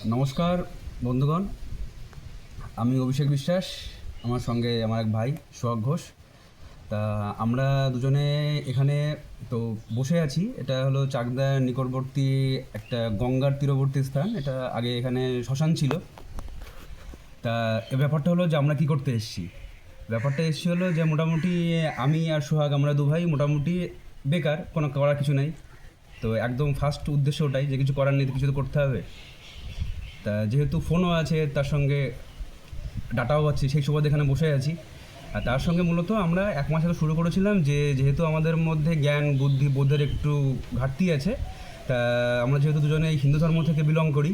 নমস্কার বন্ধুগণ, আমি অভিষেক বিশ্বাস, আমার সঙ্গে আমার এক ভাই সোহাগ ঘোষ। তা আমরা দুজনে এখানে তো বসে আছি। এটা হলো চাকদার নিকটবর্তী একটা গঙ্গার তীরবর্তী স্থান। এটা আগে এখানে শ্মশান ছিল। তা এ ব্যাপারটা হলো যে আমরা কি করতে এসেছি। ব্যাপারটা এসেছি হলো যে মোটামুটি আমি আর সোহাগ আমরা দু ভাই মোটামুটি বেকার, কোনো করার কিছু নেই। তো একদম ফার্স্ট উদ্দেশ্য ওটাই যে কিছু করার নেই, তো কিছু তো করতে হবে। তা যেহেতু ফোনও আছে, তার সঙ্গে ডাটাও আছে, সেই সুবাদে এখানে বসে আছি। আর তার সঙ্গে মূলত আমরা এক মাস আগে শুরু করেছিলাম যে যেহেতু আমাদের মধ্যে জ্ঞান বুদ্ধি বোধের একটু ঘাটতি আছে, তা আমরা যেহেতু দুজনে হিন্দু ধর্ম থেকে বিলং করি,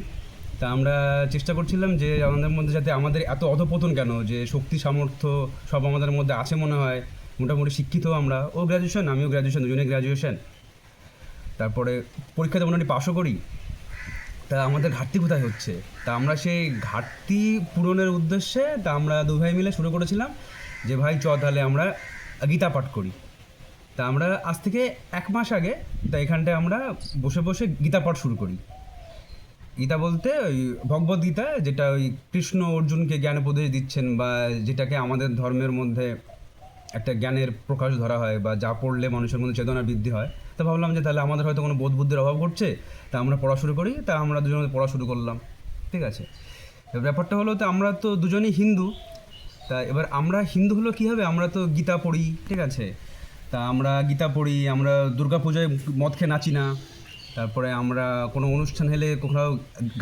তা আমরা চেষ্টা করছিলাম যে আমাদের মধ্যে যাতে আমাদের এত অধপতন কেন, যে শক্তি সামর্থ্য সব আমাদের মধ্যে আছে মনে হয়, মোটামুটি শিক্ষিত আমরা, ও গ্র্যাজুয়েশন আমিও গ্র্যাজুয়েশন, দুজনে গ্র্যাজুয়েশন, তারপরে পরীক্ষাতে মোটামুটি পাশও করি। তা আমাদের ঘাটতি কোথায় হচ্ছে, তা আমরা সেই ঘাটতি পূরণের উদ্দেশ্যে তা আমরা দু ভাই মিলে শুরু করেছিলাম যে ভাই তাহলে আমরা গীতা পাঠ করি। তা আমরা আজ থেকে এক মাস আগে তা এখানটায় আমরা বসে বসে গীতা পাঠ শুরু করি। গীতা বলতে ওই ভগবদ্ গীতা, যেটা ওই কৃষ্ণ অর্জুনকে জ্ঞান উপদেশ দিচ্ছেন, বা যেটাকে আমাদের ধর্মের মধ্যে একটা জ্ঞানের প্রকাশ ধরা হয়, বা যা পড়লে মানুষের মধ্যে চেতনার বৃদ্ধি হয়। তো ভাবলাম যে তাহলে আমাদের হয়তো কোনো বোধ বুদ্ধির অভাব ঘটছে, তা আমরা পড়া শুরু করি। তা আমরা দুজনে পড়া শুরু করলাম, ঠিক আছে। এবার ব্যাপারটা হলো, তো আমরা তো দুজনেই হিন্দু। তা এবার আমরা হিন্দু হলো কী হবে, আমরা তো গীতা পড়ি, ঠিক আছে। তা আমরা গীতা পড়ি, আমরা দুর্গা পূজায় মদ খেয়ে নাচি না, তারপরে আমরা কোনো অনুষ্ঠান হলে কোথাও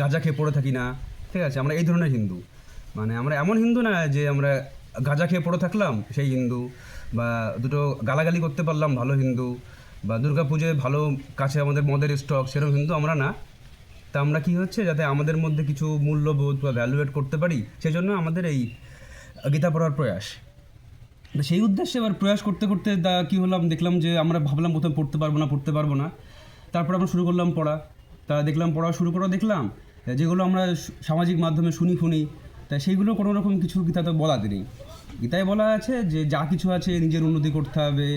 গাঁজা খেয়ে পড়ে থাকি না, ঠিক আছে। আমরা এই ধরনের হিন্দু, মানে আমরা এমন হিন্দু না যে আমরা গাঁজা খেয়ে পড়ে থাকলাম সেই হিন্দু, বা দুটো গালাগালি করতে পারলাম ভালো হিন্দু, বা দুর্গা পুজোয় ভালো কাছে আমাদের মদের স্টক, সেরকম হিন্দু আমরা না। তা আমরা কী হচ্ছে, যাতে আমাদের মধ্যে কিছু মূল্যবোধ বা ভ্যালুয়েট করতে পারি, সেই জন্য আমাদের এই গীতা পড়ার প্রয়াস। তো সেই উদ্দেশ্যে এবার প্রয়াস করতে করতে তা কী হলাম, দেখলাম যে আমরা ভাবলাম প্রথমে পড়তে পারবো না। তারপর আমরা শুরু করলাম পড়া। তা দেখলাম পড়া শুরু করে দেখলাম যেগুলো আমরা সামাজিক মাধ্যমে শুনি, তা সেইগুলো কোনো রকম কিছু গীতাতে বলাতে নেই। গীতায় বলা আছে যে যা কিছু আছে নিজের উন্নতি করতে হবে,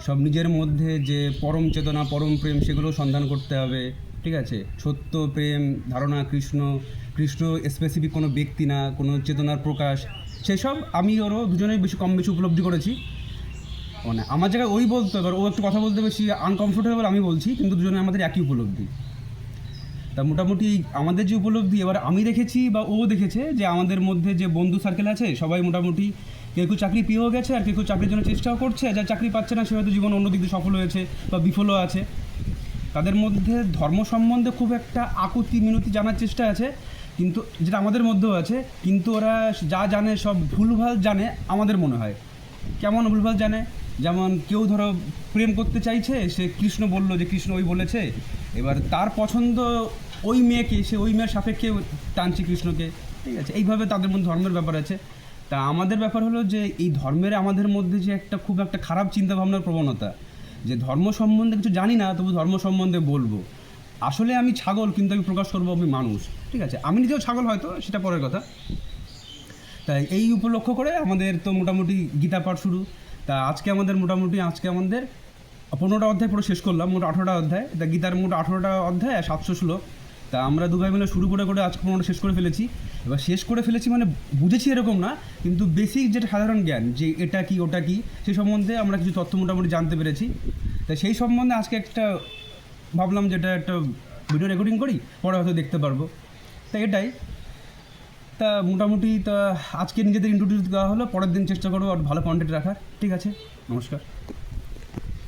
সব নিজের মধ্যে যে পরম চেতনা পরম প্রেম সেগুলো সন্ধান করতে হবে, ঠিক আছে। সত্য প্রেম ধারণা কৃষ্ণ স্পেসিফিক কোনো ব্যক্তি না, কোনো চেতনার প্রকাশ, সেসব আমি ওরও দুজনেই কম বেশি উপলব্ধি করেছি। মানে আমার জায়গায় ওই বলতো, এবার ও একটু কথা বলতে বেশি আনকমফোর্টেবল, আমি বলছি, কিন্তু দুজনে আমাদের একই উপলব্ধি। তা মোটামুটি আমাদের যে উপলব্ধি, এবার আমি দেখেছি বা ও দেখেছে যে আমাদের মধ্যে যে বন্ধু সার্কেল আছে সবাই মোটামুটি কেউ চাকরি পেয়েও গেছে, আর কেউ চাকরির জন্য চেষ্টাও করছে, যা চাকরি পাচ্ছে না সে হয়তো জীবন অন্যদিক দিয়ে সফল হয়েছে বা বিফলও আছে। তাদের মধ্যে ধর্ম সম্বন্ধে খুব একটা আকুতি মিনতি জানার চেষ্টা আছে, কিন্তু যেটা আমাদের মধ্যেও আছে, কিন্তু ওরা যা জানে সব ভুলভাল জানে আমাদের মনে হয়। কেমন ভুলভাল জানে, যেমন কেউ ধরো প্রেম করতে চাইছে, সে কৃষ্ণ বলল যে কৃষ্ণ ওই বলেছে, এবার তার পছন্দ ওই মেয়েকে, সে ওই মেয়ের সাপেক্ষে টানছে কৃষ্ণকে, ঠিক আছে। এইভাবে তাদের মধ্যে ধর্মের ব্যাপার আছে। তা আমাদের ব্যাপার হলো যে এই ধর্মের আমাদের মধ্যে যে একটা খুব একটা খারাপ চিন্তাভাবনার প্রবণতা, যে ধর্ম সম্বন্ধে কিছু জানি না তবু ধর্ম সম্বন্ধে বলবো। আসলে আমি ছাগল, কিন্তু আমি প্রকাশ করবো আমি মানুষ, ঠিক আছে। আমি নিজেও ছাগল হয়তো, সেটা পরের কথা। তাই এই উপলক্ষ করে আমাদের তো মোটামুটি গীতা পাঠ শুরু। তা আজকে আমাদের 15টা অধ্যায় পুরো শেষ করলাম, মোট 18টা অধ্যায়। তা গীতার মোট 18টা অধ্যায় আর 700 শ্লোক। তা আমরা দু ভাই মিলে শুরু করে আজকে 15টা শেষ করে ফেলেছি। এবার শেষ করে ফেলেছি মানে বুঝেছি এরকম না, কিন্তু বেসিক যেটা সাধারণ জ্ঞান, যে এটা কি ওটা কি, সেই সম্বন্ধে আমরা কিছু তথ্য মোটামুটি জানতে পেরেছি। তাই সেই সম্বন্ধে আজকে একটা ভাবলাম যেটা একটা ভিডিও রেকর্ডিং করি, পরে হয়তো দেখতে পারবো। তা এটাই। তা মোটামুটি তা আজকে নিজেদের ইন্ট্রোডিউস দেওয়া হলো, পরের দিন চেষ্টা করবো আর ভালো কন্টেন্ট রাখার, ঠিক আছে। নমস্কার।